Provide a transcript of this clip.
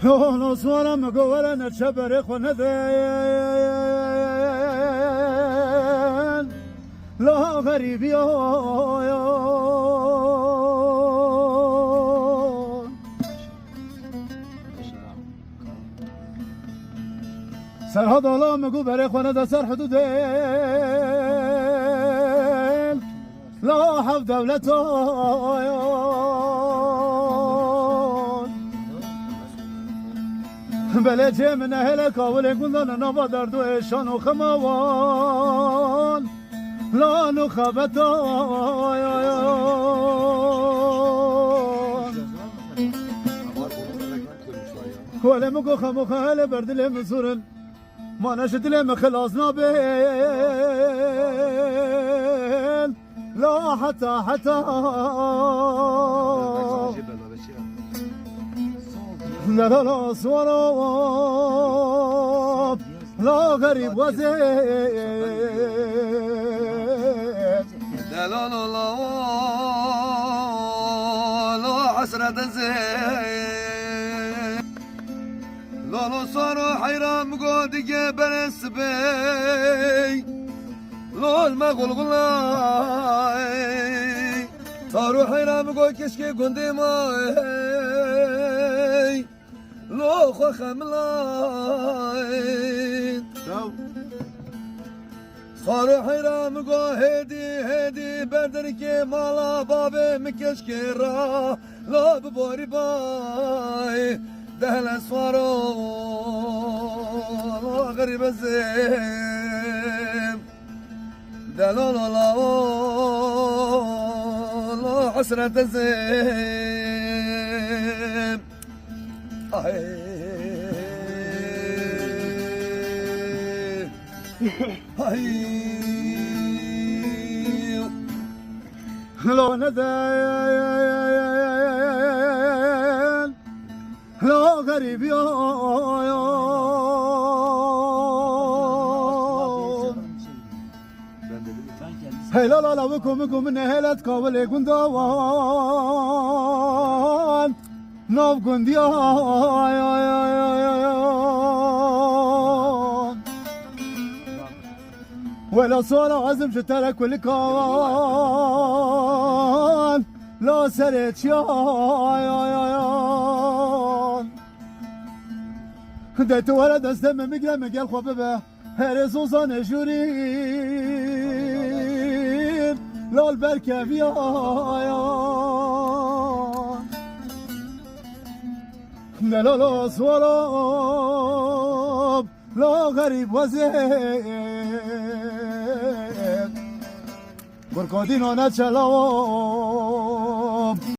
لو صورة مقولة نتشبر خندين لا غريب سرحد الله مقبر خندة سر حدودين لا حف دولته بلجه من اهل کابل گندان نوا درد و اشان و خموان لا نخبتان کل مگو خمو خال بردل مزورن ما نشدل مخلاص نابین لا حتى لا لا لا صورة لا غريب وزين لا لا لا لا لا حسرة زين لا لا صار حيران مقودك برس بي لا المغلغلاي صاروا حيران مقود كشكي قندي ماي لو خو خملاي صار حيرام قو هدي بدركي مالا بابي مكشكي را لا ببوري باي دهلا صارو غريب الزين دلو لا لا حسرة الزين لو ندين لو غريب هي لا لا لا بكم من هلة كابل قندوان نوف قنديان ولا صورة عزم شترك كل كان لا سرت شايان ديت ولد استم مقال خوبه هرسوسان جورين لا البركة فيان لا لا لا صورة لا غريب وزين بركادين آنت شلوام